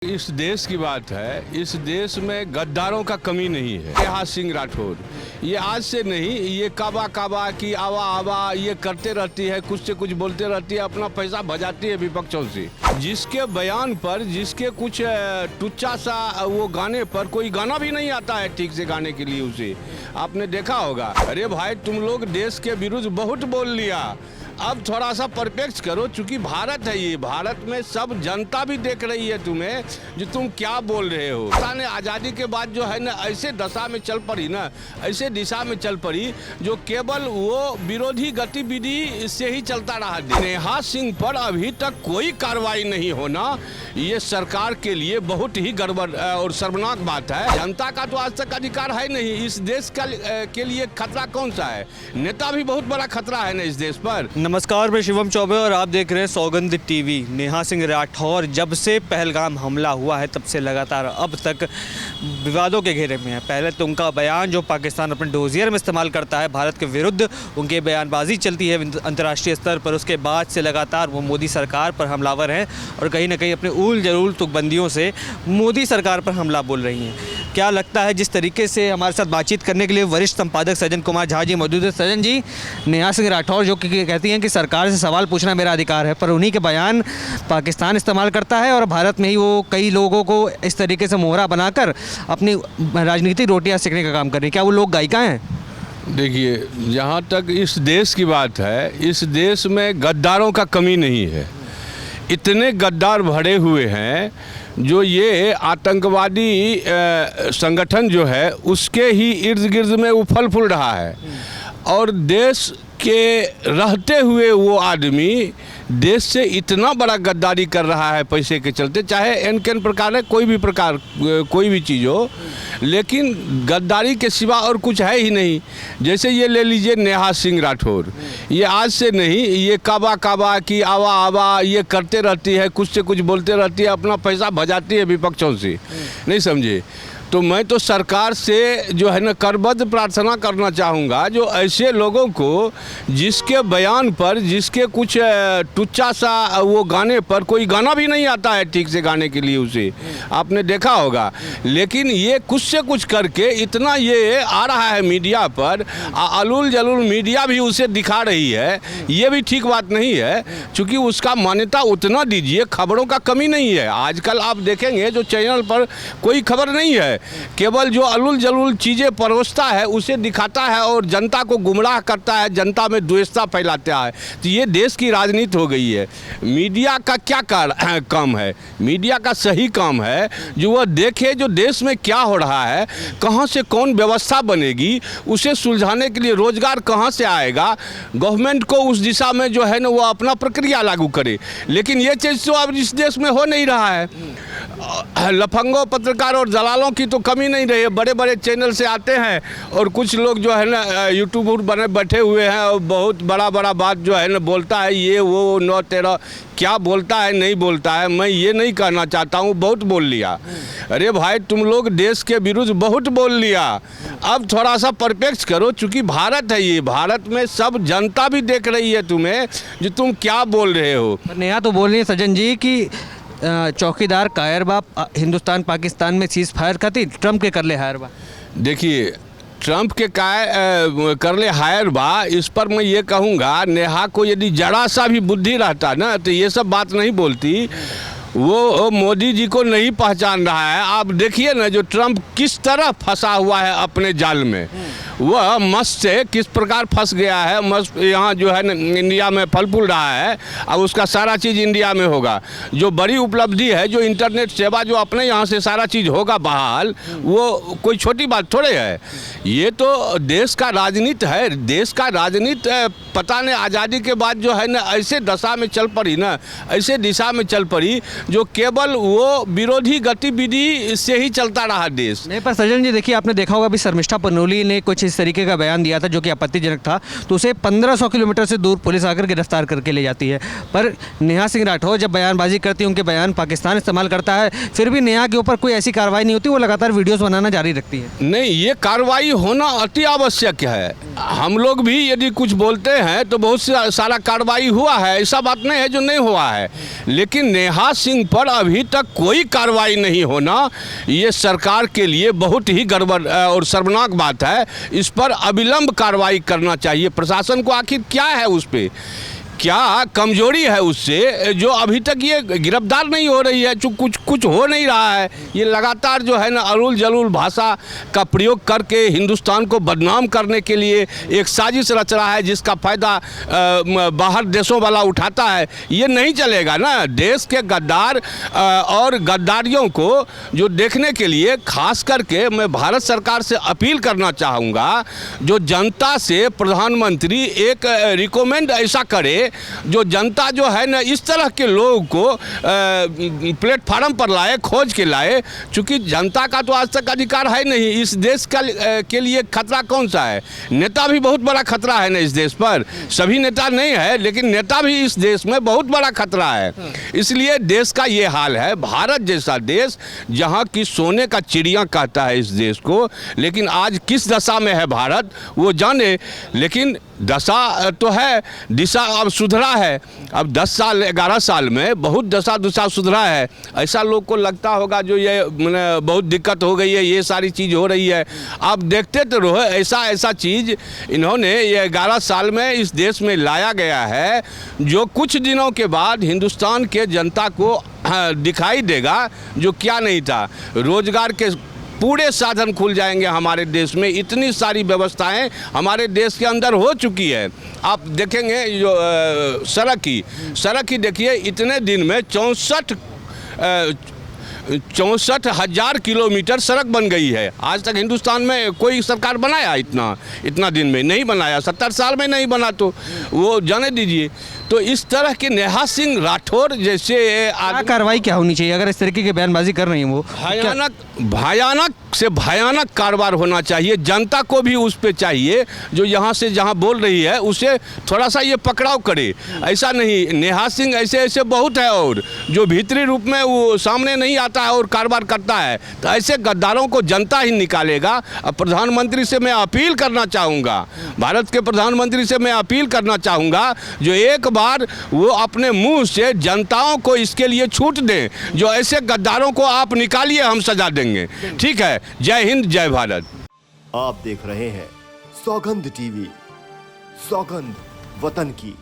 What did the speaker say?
इस देश की बात है, इस देश में गद्दारों का कमी नहीं है। नेहा सिंह राठौर ये आज से नहीं, ये काबा काबा की आवा आवा ये करते रहती है, कुछ से कुछ बोलते रहती है, अपना पैसा भजाती है विपक्षों से। जिसके बयान पर, जिसके कुछ टुच्चा सा वो गाने पर, कोई गाना भी नहीं आता है ठीक से गाने के लिए उसे, आपने देखा होगा। अरे भाई तुम लोग देश के विरुद्ध बहुत बोल लिया, अब थोड़ा सा परपेक्ष करो, चूंकि भारत है ये, भारत में सब जनता भी देख रही है तुम्हें जो तुम क्या बोल रहे हो। पाकिस्तान ने आज़ादी के बाद जो है ना ऐसे दशा में चल पड़ी ना, ऐसे दिशा में चल पड़ी जो केवल वो विरोधी गतिविधि से ही चलता रहा। नेहा सिंह पर अभी तक कोई कार्रवाई नहीं होना ये सरकार के लिए बहुत ही गड़बड़ और शर्मनाक बात है। जनता का तो आज तक अधिकार है नहीं, इस देश का के लिए खतरा कौन सा है? नेता भी बहुत बड़ा खतरा है ना इस देश पर। नमस्कार, मैं शिवम चौबे और आप देख रहे हैं सौगंध टीवी। नेहा सिंह राठौर जब से पहलगाम हमला हुआ है तब से लगातार अब तक विवादों के घेरे में है। पहले तो उनका बयान जो पाकिस्तान अपने डोजियर में इस्तेमाल करता है भारत के विरुद्ध, उनकी बयानबाजी चलती है अंतर्राष्ट्रीय स्तर पर। उसके बाद से लगातार वो मोदी सरकार पर हमलावर हैं और कहीं ना कहीं अपने ऊल जरूल तुकबंदियों से मोदी सरकार पर हमला बोल रही हैं। क्या लगता है, जिस तरीके से हमारे साथ बातचीत करने के लिए वरिष्ठ संपादक सज्जन कुमार झा जी मौजूद है। सज्जन जी, नेहा सिंह राठौर जो कहती हैं कि सरकार से सवाल पूछना मेरा अधिकार है, पर उन्हीं के बयान पाकिस्तान इस्तेमाल करता है और भारत में ही वो कई लोगों को इस तरीके से मोहरा बनाकर अपनी राजनीतिक रोटियां सेकने का काम कर रही है। क्या वो लोग गायिका हैं? देखिए, जहाँ तक इस देश की बात है, इस देश में गद्दारों का कमी नहीं है। इतने गद्दार भरे हुए हैं जो ये आतंकवादी संगठन जो है उसके ही इर्द गिर्द में उफल फूल रहा है। और देश के रहते हुए वो आदमी देश से इतना बड़ा गद्दारी कर रहा है पैसे के चलते, चाहे एन केन प्रकार है, कोई भी प्रकार, कोई भी चीज़ हो, लेकिन गद्दारी के सिवा और कुछ है ही नहीं। जैसे ये ले लीजिए नेहा सिंह राठौर, ये आज से नहीं, ये काबा काबा की आवा आवा ये करते रहती है, कुछ से कुछ बोलते रहती है, अपना पैसा भजाती है विपक्षों से, नहीं समझे। तो मैं तो सरकार से जो है ना करबद्ध प्रार्थना करना चाहूँगा, जो ऐसे लोगों को जिसके बयान पर, जिसके कुछ टुच्चा सा वो गाने पर, कोई गाना भी नहीं आता है ठीक से गाने के लिए उसे, आपने देखा होगा। लेकिन ये कुछ से कुछ करके इतना ये आ रहा है मीडिया पर, अलूल जलूल मीडिया भी उसे दिखा रही है, ये भी ठीक बात नहीं है। चूँकि उसका मान्यता उतना दीजिए, खबरों का कमी नहीं है। आजकल आप देखेंगे जो चैनल पर कोई खबर नहीं है, केवल जो अलूल जलूल चीज़ें परोसता है उसे दिखाता है और जनता को गुमराह करता है, जनता में द्वेषता फैलाता है। तो ये देश की राजनीति हो गई है। मीडिया का क्या काम है? मीडिया का सही काम है जो वह देखे जो देश में क्या हो रहा है, कहाँ से कौन व्यवस्था बनेगी, उसे सुलझाने के लिए रोजगार कहाँ से आएगा, गवर्नमेंट को उस दिशा में जो है ना वो अपना प्रक्रिया लागू करे। लेकिन ये चीज़ तो अब इस देश में हो नहीं रहा है। लफंगों पत्रकार और दलालों की तो कमी नहीं रही है। बड़े बड़े चैनल से आते हैं और कुछ लोग जो है ना यूट्यूबर बने बैठे हुए हैं और बहुत बड़ा बड़ा बात जो है ना बोलता है, ये वो 9-13 क्या बोलता है नहीं बोलता है, मैं ये नहीं कहना चाहता हूँ, बहुत बोल लिया। अरे भाई तुम लोग देश के विरुद्ध बहुत बोल लिया, अब थोड़ा सा परपेक्ष करो, चूँकि भारत है ये, भारत में सब जनता भी देख रही है तुम्हें जो तुम क्या बोल रहे हो। नेहा तो बोल रही है सज्जन जी कि चौकीदार कायरबा हिंदुस्तान पाकिस्तान में सीज फायर खाती ट्रम्प के कर ले हायर बा। देखिए, ट्रम्प के कर ले हायर बा, इस पर मैं ये कहूँगा, नेहा को यदि जरा सा भी बुद्धि रहता ना तो ये सब बात नहीं बोलती। वो मोदी जी को नहीं पहचान रहा है। आप देखिए ना जो ट्रम्प किस तरह फंसा हुआ है अपने जाल में, वह मस्त से किस प्रकार फंस गया है। मस्त यहाँ जो है ना इंडिया में फल फूल रहा है, अब उसका सारा चीज़ इंडिया में होगा। जो बड़ी उपलब्धि है, जो इंटरनेट सेवा जो अपने यहाँ से सारा चीज़ होगा बहाल, वो कोई छोटी बात थोड़े है। ये तो देश का राजनीति है। देश का राजनीति पता नहीं आज़ादी के बाद जो है ना ऐसे दशा में चल पड़ी ना, ऐसे दिशा में चल पड़ी जो केवल वो विरोधी गतिविधि से ही चलता रहा देश। नहीं, पर सज्जन जी देखिए, आपने देखा होगा अभी शर्मिष्ठा पनोली ने कुछ इस तरीके का बयान दिया था जो कि आपत्तिजनक था, तो उसे 1500 किलोमीटर से दूर पुलिस आकर गिरफ्तार करके ले जाती है। पर नेहा सिंह राठौर जब बयानबाजी करती है, उनके बयान पाकिस्तान इस्तेमाल करता है, फिर भी नेहा के ऊपर कोई ऐसी कार्रवाई नहीं होती, वो लगातार वीडियोज़ बनाना जारी रखती है। नहीं, ये कार्रवाई होना अति आवश्यक है। हम लोग भी यदि कुछ बोलते हैं तो बहुत सारा कार्रवाई हुआ है, ऐसा बात नहीं है जो नहीं हुआ है, लेकिन नेहा सिंह पर अभी तक कोई कार्रवाई नहीं होना ये सरकार के लिए बहुत ही गड़बड़ और शर्मनाक बात है। इस पर अविलंब कार्रवाई करना चाहिए प्रशासन को। आखिर क्या है उस पर, क्या कमजोरी है उससे जो अभी तक ये गिरफ्तार नहीं हो रही है, जो कुछ हो नहीं रहा है। ये लगातार जो है ना अरूल जलूल भाषा का प्रयोग करके हिंदुस्तान को बदनाम करने के लिए एक साजिश रच रहा है, जिसका फ़ायदा बाहर देशों वाला उठाता है। ये नहीं चलेगा ना। देश के गद्दार और गद्दारियों को जो देखने के लिए खास करके मैं भारत सरकार से अपील करना चाहूँगा, जो जनता से प्रधानमंत्री एक रिकमेंड ऐसा करे जो जनता जो है ना इस तरह के लोगों को प्लेटफार्म पर लाए, खोज के लाए। चूँकि जनता का तो आज तक अधिकार है नहीं। इस देश का के लिए खतरा कौन सा है? नेता भी बहुत बड़ा खतरा है ना इस देश पर। सभी नेता नहीं है, लेकिन नेता भी इस देश में बहुत बड़ा खतरा है। इसलिए देश का ये हाल है। भारत जैसा देश जहाँ की सोने का चिड़िया कहता है इस देश को, लेकिन आज किस दशा में है भारत वो जाने। लेकिन दशा तो है, दिशा अब सुधरा है। अब 10 साल 11 साल में बहुत दशा सुधरा है। ऐसा लोग को लगता होगा जो ये बहुत दिक्कत हो गई है, ये सारी चीज़ हो रही है। आप देखते तो रहो, ऐसा चीज़ इन्होंने ये 11 साल में इस देश में लाया गया है जो कुछ दिनों के बाद हिंदुस्तान के जनता को दिखाई देगा जो क्या नहीं था। रोजगार के पूरे साधन खुल जाएंगे हमारे देश में। इतनी सारी व्यवस्थाएं हमारे देश के अंदर हो चुकी है। आप देखेंगे जो सड़क की देखिए, इतने दिन में 64,000 किलोमीटर सड़क बन गई है। आज तक हिंदुस्तान में कोई सरकार बनाया इतना दिन में नहीं बनाया, 70 साल में नहीं बना, तो वो जाने दीजिए। तो इस तरह के नेहा सिंह राठौर जैसे कार्रवाई क्या होनी चाहिए अगर इस तरीके की बयानबाजी कर रही है वो? भयानक से भयानक कारोबार होना चाहिए। जनता को भी उस पे चाहिए जो यहाँ से जहाँ बोल रही है उसे थोड़ा सा ये पकड़ाव करे। ऐसा नहीं, नेहा सिंह ऐसे बहुत है और जो भीतरी रूप में वो सामने नहीं आता है और कारोबार करता है। तो ऐसे गद्दारों को जनता ही निकालेगा। अब प्रधानमंत्री से मैं अपील करना चाहूँगा, भारत के प्रधानमंत्री से मैं अपील करना चाहूँगा जो एक बार वो अपने मुंह से जनताओं को इसके लिए छूट दें। जो ऐसे गद्दारों को आप निकालिए, हम सजा देंगे। ठीक है। जय हिंद, जय भारत। आप देख रहे हैं सौगंध टीवी, सौगंध वतन की।